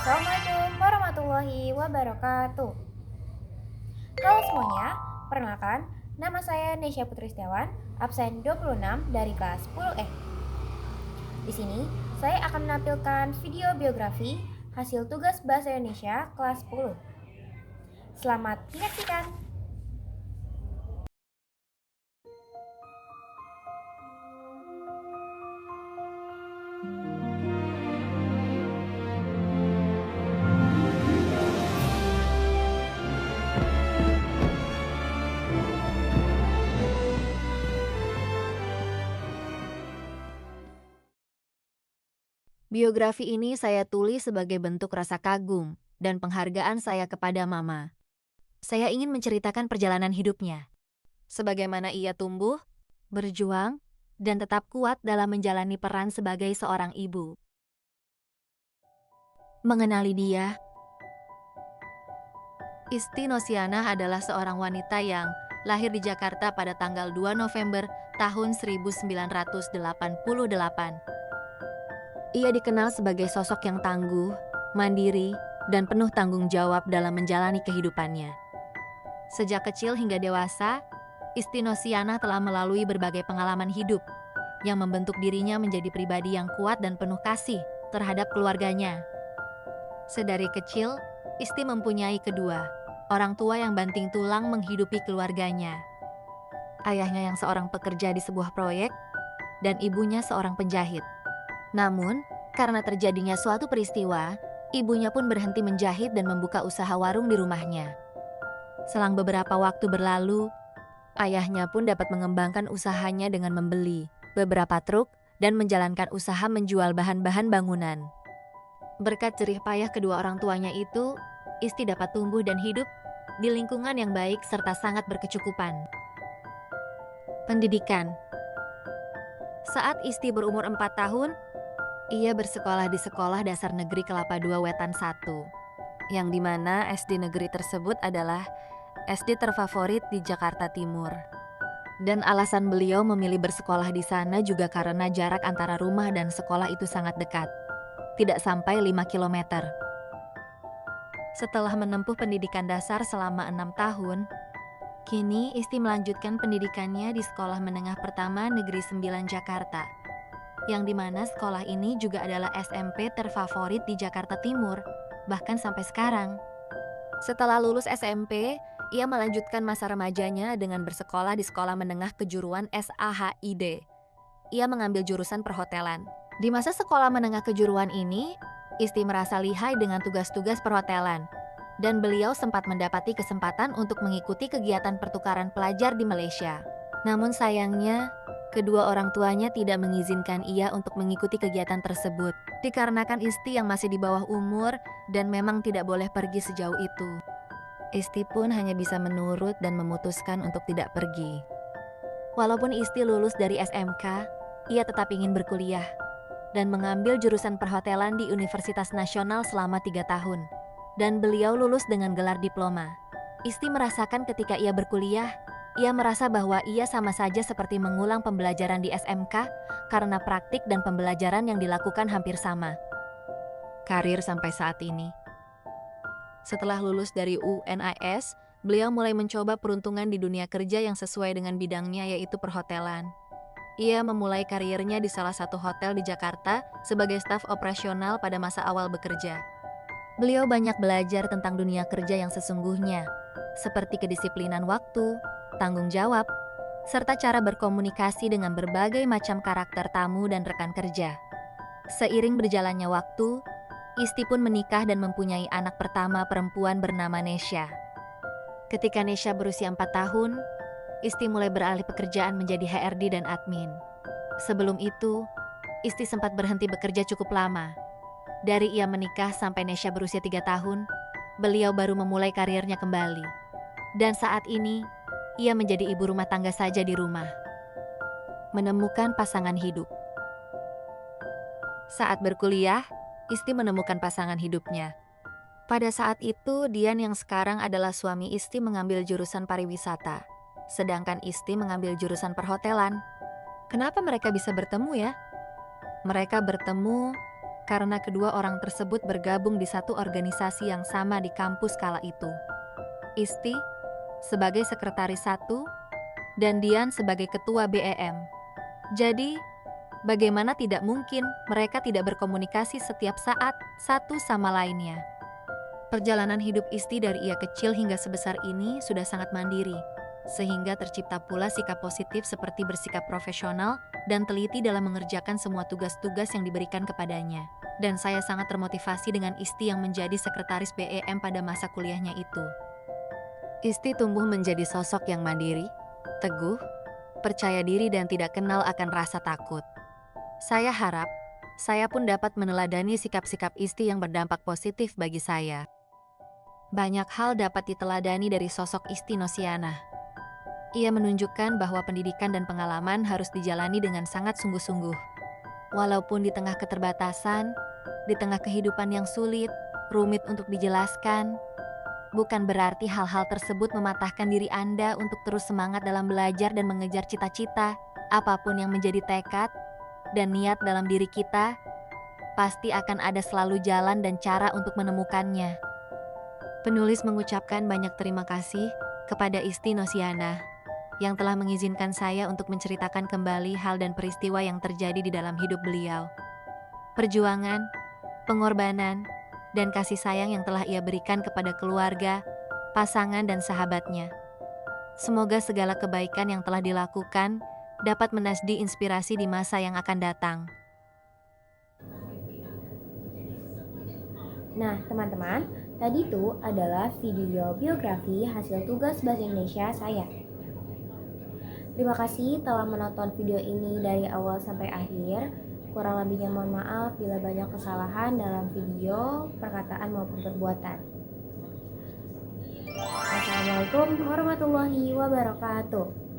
Assalamualaikum warahmatullahi wabarakatuh. Halo semuanya, perkenalkan, nama saya Nesya Putri Setiawan, absen 26 dari kelas 10E. Di sini, saya akan menampilkan video biografi hasil tugas Bahasa Indonesia kelas 10. Selamat menyaksikan. Biografi ini saya tulis sebagai bentuk rasa kagum dan penghargaan saya kepada Mama. Saya ingin menceritakan perjalanan hidupnya, sebagaimana ia tumbuh, berjuang, dan tetap kuat dalam menjalani peran sebagai seorang ibu. Mengenali dia, Isti Nosiana adalah seorang wanita yang lahir di Jakarta pada tanggal 2 November tahun 1988. Ia dikenal sebagai sosok yang tangguh, mandiri, dan penuh tanggung jawab dalam menjalani kehidupannya. Sejak kecil hingga dewasa, Isti Nosiana telah melalui berbagai pengalaman hidup yang membentuk dirinya menjadi pribadi yang kuat dan penuh kasih terhadap keluarganya. Sedari kecil, Isti mempunyai kedua orang tua yang banting tulang menghidupi keluarganya. Ayahnya yang seorang pekerja di sebuah proyek, dan ibunya seorang penjahit. Namun, karena terjadinya suatu peristiwa, ibunya pun berhenti menjahit dan membuka usaha warung di rumahnya. Selang beberapa waktu berlalu, ayahnya pun dapat mengembangkan usahanya dengan membeli beberapa truk dan menjalankan usaha menjual bahan-bahan bangunan. Berkat jerih payah kedua orang tuanya itu, Isti dapat tumbuh dan hidup di lingkungan yang baik serta sangat berkecukupan. Pendidikan. Saat Isti berumur 4 tahun, ia bersekolah di Sekolah Dasar Negeri Kelapa II Wetan 1, yang dimana SD negeri tersebut adalah SD terfavorit di Jakarta Timur. Dan alasan beliau memilih bersekolah di sana juga karena jarak antara rumah dan sekolah itu sangat dekat, tidak sampai 5 kilometer. Setelah menempuh pendidikan dasar selama 6 tahun, kini Isti melanjutkan pendidikannya di Sekolah Menengah Pertama Negeri 9 Jakarta, yang dimana sekolah ini juga adalah SMP terfavorit di Jakarta Timur, bahkan sampai sekarang. Setelah lulus SMP, ia melanjutkan masa remajanya dengan bersekolah di Sekolah Menengah Kejuruan SAHID. Ia mengambil jurusan perhotelan. Di masa sekolah menengah kejuruan ini, Isti merasa lihai dengan tugas-tugas perhotelan, dan beliau sempat mendapati kesempatan untuk mengikuti kegiatan pertukaran pelajar di Malaysia. Namun sayangnya, kedua orang tuanya tidak mengizinkan ia untuk mengikuti kegiatan tersebut, dikarenakan Isti yang masih di bawah umur dan memang tidak boleh pergi sejauh itu. Isti pun hanya bisa menurut dan memutuskan untuk tidak pergi. Walaupun Isti lulus dari SMK, ia tetap ingin berkuliah dan mengambil jurusan perhotelan di Universitas Nasional selama 3 tahun. Dan beliau lulus dengan gelar diploma. Isti merasakan ketika ia berkuliah, ia merasa bahwa ia sama saja seperti mengulang pembelajaran di SMK karena praktik dan pembelajaran yang dilakukan hampir sama. Karir sampai saat ini. Setelah lulus dari UNIS, beliau mulai mencoba peruntungan di dunia kerja yang sesuai dengan bidangnya, yaitu perhotelan. Ia memulai karirnya di salah satu hotel di Jakarta sebagai staf operasional pada masa awal bekerja. Beliau banyak belajar tentang dunia kerja yang sesungguhnya, seperti kedisiplinan waktu, tanggung jawab, serta cara berkomunikasi dengan berbagai macam karakter tamu dan rekan kerja. Seiring berjalannya waktu, Isti pun menikah dan mempunyai anak pertama perempuan bernama Nesya. Ketika Nesya berusia 4 tahun, Isti mulai beralih pekerjaan menjadi HRD dan admin. Sebelum itu, Isti sempat berhenti bekerja cukup lama. Dari ia menikah sampai Nesya berusia 3 tahun, beliau baru memulai karirnya kembali. Dan saat ini, ia menjadi ibu rumah tangga saja di rumah. Menemukan pasangan hidup. Saat berkuliah, Isti menemukan pasangan hidupnya. Pada saat itu, Dian yang sekarang adalah suami Isti mengambil jurusan pariwisata, sedangkan Isti mengambil jurusan perhotelan. Kenapa mereka bisa bertemu ya? Mereka bertemu karena kedua orang tersebut bergabung di satu organisasi yang sama di kampus kala itu. Isti sebagai sekretaris 1 dan Dian sebagai ketua BEM. Jadi, bagaimana tidak mungkin mereka tidak berkomunikasi setiap saat satu sama lainnya. Perjalanan hidup Isti dari ia kecil hingga sebesar ini sudah sangat mandiri, sehingga tercipta pula sikap positif seperti bersikap profesional dan teliti dalam mengerjakan semua tugas-tugas yang diberikan kepadanya. Dan saya sangat termotivasi dengan Isti yang menjadi sekretaris BEM pada masa kuliahnya itu. Isti tumbuh menjadi sosok yang mandiri, teguh, percaya diri dan tidak kenal akan rasa takut. Saya harap saya pun dapat meneladani sikap-sikap Isti yang berdampak positif bagi saya. Banyak hal dapat diteladani dari sosok Isti Nosiana. Ia menunjukkan bahwa pendidikan dan pengalaman harus dijalani dengan sangat sungguh-sungguh. Walaupun di tengah keterbatasan, di tengah kehidupan yang sulit, rumit untuk dijelaskan, bukan berarti hal-hal tersebut mematahkan diri Anda untuk terus semangat dalam belajar dan mengejar cita-cita. Apapun yang menjadi tekad dan niat dalam diri kita, pasti akan ada selalu jalan dan cara untuk menemukannya. Penulis mengucapkan banyak terima kasih kepada Isti Nosiana yang telah mengizinkan saya untuk menceritakan kembali hal dan peristiwa yang terjadi di dalam hidup beliau. Perjuangan, pengorbanan, dan kasih sayang yang telah ia berikan kepada keluarga, pasangan, dan sahabatnya. Semoga segala kebaikan yang telah dilakukan dapat menasdi inspirasi di masa yang akan datang. Nah, teman-teman, tadi itu adalah video biografi hasil tugas bahasa Indonesia saya. Terima kasih telah menonton video ini dari awal sampai akhir. Kurang lebihnya mohon maaf bila banyak kesalahan dalam video, perkataan maupun perbuatan. Wassalamualaikum warahmatullahi wabarakatuh.